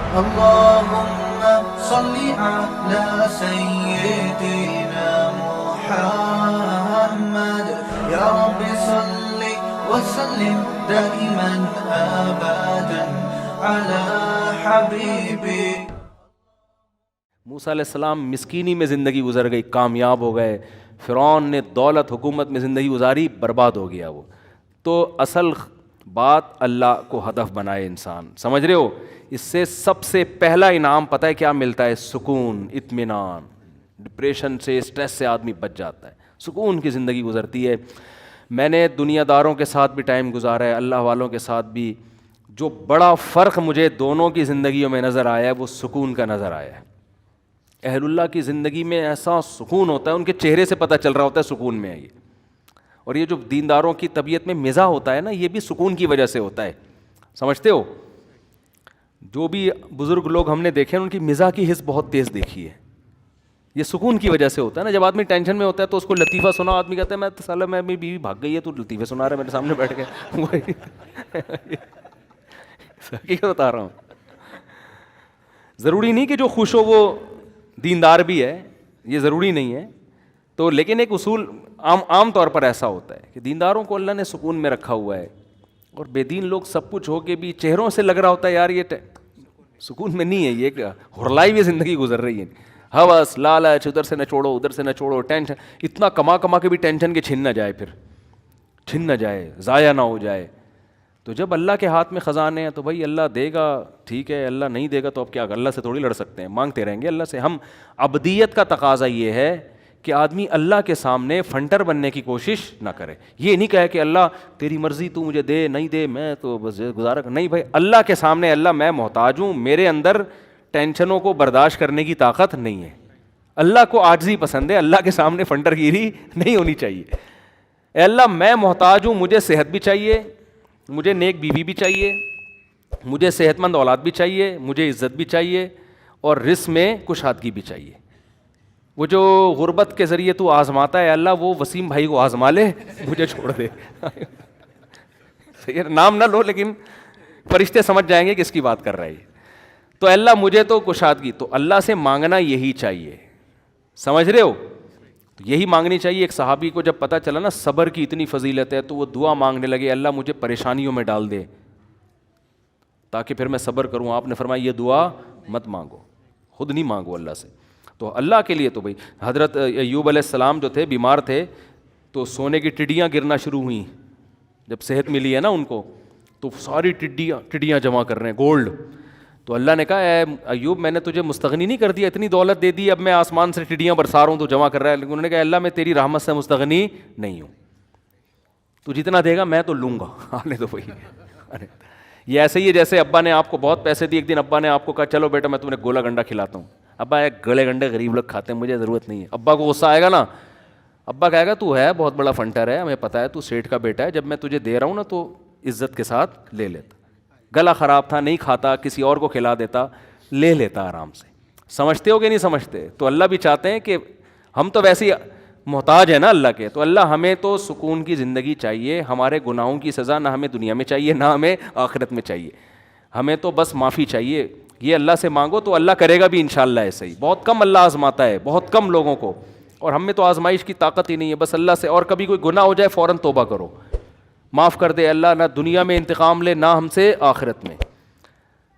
اللهم صل على سيدنا محمد يا رب صل وسلم دائما ابدا على حبيبي. موسیٰ علیہ السلام مسکینی میں زندگی گزر گئی، کامیاب ہو گئے. فرعون نے دولت حکومت میں زندگی گزاری، برباد ہو گیا وہ. تو اصل بات اللہ کو ہدف بنائے انسان، سمجھ رہے ہو؟ اس سے سب سے پہلا انعام پتہ ہے کیا ملتا ہے؟ سکون، اطمینان. ڈپریشن سے، اسٹریس سے آدمی بچ جاتا ہے، سکون کی زندگی گزرتی ہے. میں نے دنیا داروں کے ساتھ بھی ٹائم گزارا ہے، اللہ والوں کے ساتھ بھی. جو بڑا فرق مجھے دونوں کی زندگیوں میں نظر آیا ہے وہ سکون کا نظر آیا ہے. اہل اللہ کی زندگی میں ایسا سکون ہوتا ہے، ان کے چہرے سے پتہ چل رہا ہوتا ہے سکون میں ہے یہ. اور یہ جو دینداروں کی طبیعت میں مزاح ہوتا ہے نا، یہ بھی سکون کی وجہ سے ہوتا ہے، سمجھتے ہو؟ جو بھی بزرگ لوگ ہم نے دیکھے ہیں ان کی مزاح کی حس بہت تیز دیکھی ہے. یہ سکون کی وجہ سے ہوتا ہے نا. جب آدمی ٹینشن میں ہوتا ہے تو اس کو لطیفہ سنا، آدمی کہتا ہے میں سالہ میں میری بیوی بھاگ گئی ہے تو لطیفے سنا رہا ہے میرے سامنے بیٹھ کے. حقیقت بتا رہا ہوں. ضروری نہیں کہ جو خوش ہو وہ دیندار بھی ہے، یہ ضروری نہیں ہے. تو لیکن ایک اصول عام طور پر ایسا ہوتا ہے کہ دینداروں کو اللہ نے سکون میں رکھا ہوا ہے، اور بے دین لوگ سب کچھ ہو کے بھی چہروں سے لگ رہا ہوتا ہے یار یہ سکون میں نہیں ہے، یہ ایک ہرلائی ہوئی زندگی گزر رہی ہے. ہوس، لالچ، ادھر سے نہ چھوڑو ادھر سے نہ چھوڑو، ٹینشن، اتنا کما کے بھی ٹینشن کے چھن نہ جائے، پھر چھن نہ جائے، ضائع نہ ہو جائے. تو جب اللہ کے ہاتھ میں خزانے ہیں تو بھائی اللہ دے گا ٹھیک ہے، اللہ نہیں دے گا تو اب کیا، اللہ سے تھوڑی لڑ سکتے ہیں، مانگتے رہیں گے اللہ سے. ہم عبدیت کا تقاضا یہ ہے کہ آدمی اللہ کے سامنے فنٹر بننے کی کوشش نہ کرے. یہ نہیں کہے کہ اللہ تیری مرضی، تو مجھے دے نہیں دے میں تو بس گزارا نہیں. بھائی اللہ کے سامنے اللہ میں محتاج ہوں، میرے اندر ٹینشنوں کو برداشت کرنے کی طاقت نہیں ہے. اللہ کو عاجزی پسند ہے، اللہ کے سامنے فنٹر گیری نہیں ہونی چاہیے. اے اللہ میں محتاج ہوں، مجھے صحت بھی چاہیے، مجھے نیک بیوی بھی چاہیے، مجھے صحت مند اولاد بھی چاہیے، مجھے عزت بھی چاہیے، اور رزق میں کشادگی بھی چاہیے. وہ جو غربت کے ذریعے تو آزماتا ہے اللہ، وہ وسیم بھائی کو آزما لے، مجھے چھوڑ دے. نام نہ لو لیکن فرشتے سمجھ جائیں گے کس کی بات کر رہا ہے. تو اللہ مجھے تو کشادگی، تو اللہ سے مانگنا یہی چاہیے، سمجھ رہے ہو؟ یہی مانگنی چاہیے. ایک صحابی کو جب پتہ چلا نا صبر کی اتنی فضیلت ہے تو وہ دعا مانگنے لگے، اللہ مجھے پریشانیوں میں ڈال دے تاکہ پھر میں صبر کروں. آپ نے فرمایا یہ دعا مت مانگو، خود نہیں مانگو اللہ سے. تو اللہ کے لیے تو بھائی حضرت ایوب علیہ السلام جو تھے بیمار تھے تو سونے کی ٹڈیاں گرنا شروع ہوئیں. جب صحت ملی ہے نا ان کو تو ساری ٹڈیاں جمع کر رہے ہیں گولڈ. تو اللہ نے کہا اے ایوب میں نے تجھے مستغنی نہیں کر دیا، اتنی دولت دے دی، اب میں آسمان سے ٹڈیاں برسا رہا ہوں تو جمع کر رہا ہے. لیکن انہوں نے کہا اللہ میں تیری رحمت سے مستغنی نہیں ہوں، تو جتنا دے گا میں تو لوں گا. آنے تو وہی یہ ایسے ہی ہے جیسے ابا نے آپ کو بہت پیسے دیے، ایک دن ابا نے آپ کو کہا چلو بیٹا میں تمہیں گولا گنڈا کھلاتا ہوں. ابا ایک گلے گنڈے غریب لوگ کھاتے ہیں، مجھے ضرورت نہیں ہے. ابا کو غصہ آئے گا نا، ابا کہے گا تو ہے بہت بڑا فنٹر ہے، ہمیں پتہ ہے تو سیٹھ کا بیٹا ہے، جب میں تجھے دے رہا ہوں نا تو عزت کے ساتھ لے لیتا. گلا خراب تھا نہیں کھاتا، کسی اور کو کھلا دیتا، لے لیتا آرام سے. سمجھتے ہو کہ نہیں سمجھتے؟ تو اللہ بھی چاہتے ہیں کہ ہم تو ویسے ہی محتاج ہیں نا اللہ کے، تو اللہ ہمیں تو سکون کی زندگی چاہیے. ہمارے گناہوں کی سزا نہ ہمیں دنیا میں چاہیے نہ ہمیں آخرت میں چاہیے، ہمیں تو بس معافی چاہیے. یہ اللہ سے مانگو تو اللہ کرے گا بھی انشاءاللہ. ایسے ہی بہت کم اللہ آزماتا ہے، بہت کم لوگوں کو، اور ہم میں تو آزمائش کی طاقت ہی نہیں ہے. بس اللہ سے، اور کبھی کوئی گناہ ہو جائے فوراً توبہ کرو، معاف کر دے اللہ، نہ دنیا میں انتقام لے نہ ہم سے آخرت میں.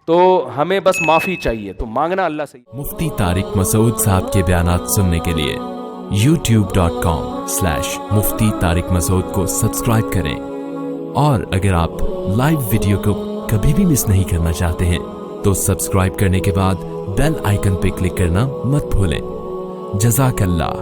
تو ہمیں بس معافی چاہیے، تو مانگنا اللہ سے. مفتی طارق مسعود صاحب کے بیانات سننے کے لیے youtube.com/مفتی طارق مسعود کو سبسکرائب کریں، اور اگر آپ لائیو ویڈیو کو کبھی بھی مس نہیں کرنا چاہتے ہیں تو سبسکرائب کرنے کے بعد بیل آئیکن پہ کلک کرنا مت بھولیں. جزاک اللہ.